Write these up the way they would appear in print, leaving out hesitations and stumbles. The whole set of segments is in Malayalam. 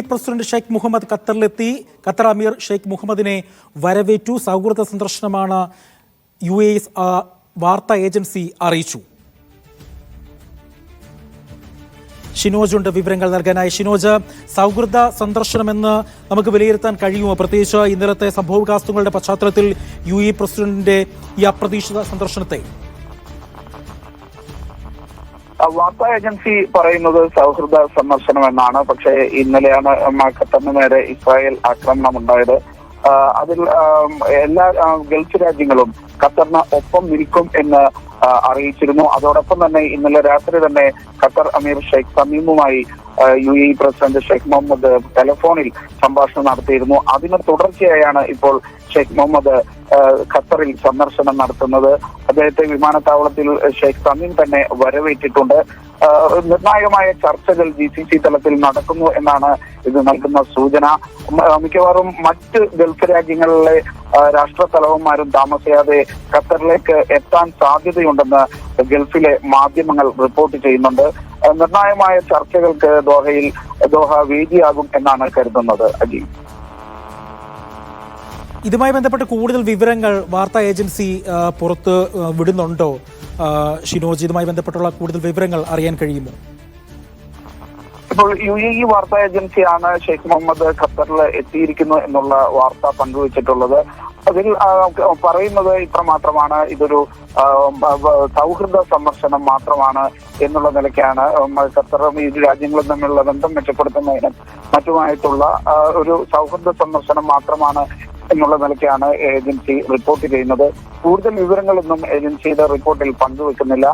പ്രസിഡന്റ് ഷെയ്ഖ് മുഹമ്മദ് ഖത്തറിലെത്തി. ഖത്തർ അമീർ ഷെയ്ഖ് മുഹമ്മദിനെ വരവേറ്റു. സൗഹൃദ സന്ദർശനമാണ് UAE വാർത്താ ഏജൻസി അറിയിച്ചു. ഷിനോജ് ഉണ്ട് വിവരങ്ങൾ നൽകാനായി. ഷിനോജ്, സൗഹൃദ സന്ദർശനമെന്ന് നമുക്ക് വിലയിരുത്താൻ കഴിയുമോ? പ്രത്യേകിച്ച് ഇന്നലത്തെ സംഭവവികാസങ്ങളുടെ പശ്ചാത്തലത്തിൽ UAE പ്രസിഡന്റിന്റെ ഈ അപ്രതീക്ഷിത സന്ദർശനത്തെ വാർത്താ ഏജൻസി പറയുന്നത് സൗഹൃദ സന്ദർശനം എന്നാണ്. പക്ഷേ ഇന്നലെയാണ് ഖത്തറിന് നേരെ ഇസ്രായേൽ ആക്രമണം ഉണ്ടായത്. അതിൽ എല്ലാ ഗൾഫ് രാജ്യങ്ങളും ഖത്തറിന് ഒപ്പം നിൽക്കും എന്ന് അറിയിച്ചിരുന്നു. അതോടൊപ്പം തന്നെ ഇന്നലെ രാത്രി തന്നെ ഖത്തർ അമീർ ഷെയ്ഖ് തമീമുമായി UAE പ്രസിഡന്റ് ഷെയ്ഖ് മുഹമ്മദ് ടെലിഫോണിൽ സംഭാഷണം നടത്തിയിരുന്നു. അതിന് തുടർച്ചയായാണ് ഇപ്പോൾ ഷെയ്ഖ് മുഹമ്മദ് ഖത്തറിൽ സന്ദർശനം നടത്തുന്നത്. അദ്ദേഹത്തെ വിമാനത്താവളത്തിൽ ഷെയ്ഖ് തമീം തന്നെ വരവേറ്റിട്ടുണ്ട്. നിർണായകമായ ചർച്ചകൾ GCC തലത്തിൽ നടക്കുന്നു എന്നാണ് ഇത് നൽകുന്ന സൂചന. മിക്കവാറും മറ്റ് ഗൾഫ് രാജ്യങ്ങളിലെ രാഷ്ട്രത്തലവന്മാരും താമസിയാതെ ഖത്തറിലേക്ക് എത്താൻ സാധ്യതയുണ്ടെന്ന് ഗൾഫിലെ മാധ്യമങ്ങൾ റിപ്പോർട്ട് ചെയ്യുന്നുണ്ട്. നിർണായകമായ ചർച്ചകൾക്ക് ദോഹ വേദിയാകും എന്നാണ് കരുതുന്നത്. അജി, ഇതുമായി ബന്ധപ്പെട്ട് കൂടുതൽ വിവരങ്ങൾ വാർത്താ ഏജൻസി പുറത്ത് വിടുന്നുണ്ടോ? ഷിനോജ്, ഇതുമായി ബന്ധപ്പെട്ടുള്ള കൂടുതൽ വിവരങ്ങൾ അറിയാൻ കഴിയുമോ? ഇപ്പോൾ UAE വാർത്താ ഏജൻസിയാണ് ഷെയ്ഖ് മുഹമ്മദ് ഖത്തറിൽ എത്തിയിരിക്കുന്നു എന്നുള്ള വാർത്ത പങ്കുവച്ചിട്ടുള്ളത്. അതിൽ പറയുന്നത് ഇത്രമാത്രമാണ്, ഇതൊരു സൗഹൃദ സന്ദർശനം മാത്രമാണ് എന്നുള്ള നിലയ്ക്കാണ്. ഖത്തറും ഈ രാജ്യങ്ങളും തമ്മിലുള്ള ബന്ധം മെച്ചപ്പെടുത്തുന്നതിനും മറ്റുമായിട്ടുള്ള ഒരു സൗഹൃദ സന്ദർശനം മാത്രമാണ് എന്നുള്ള നിലയ്ക്കാണ് ഏജൻസി റിപ്പോർട്ട് ചെയ്യുന്നത്. കൂടുതൽ വിവരങ്ങളൊന്നും ഏജൻസിയുടെ റിപ്പോർട്ടിൽ പങ്കുവെക്കുന്നില്ല.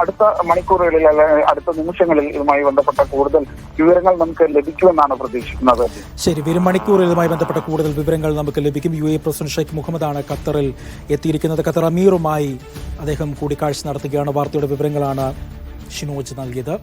അടുത്ത മണിക്കൂറുകളിൽ അല്ലെങ്കിൽ അടുത്ത നിമിഷങ്ങളിൽ ഇതുമായി ബന്ധപ്പെട്ട കൂടുതൽ വിവരങ്ങൾ നമുക്ക് ലഭിക്കുമെന്നാണ് പ്രതീക്ഷിക്കുന്നത്. ശരി, വരും മണിക്കൂറിൽ ഇതുമായി ബന്ധപ്പെട്ട കൂടുതൽ വിവരങ്ങൾ നമുക്ക് ലഭിക്കും. UAE പ്രസിഡന്റ് ഷെയ്ഖ് മുഹമ്മദാണ് ഖത്തറിൽ എത്തിയിരിക്കുന്നത്. ഖത്തർ അമീറുമായി അദ്ദേഹം കൂടിക്കാഴ്ച നടത്തുകയാണ്. വാർത്തയുടെ വിവരങ്ങളാണ് ഷിനോജ് നൽകിയത്.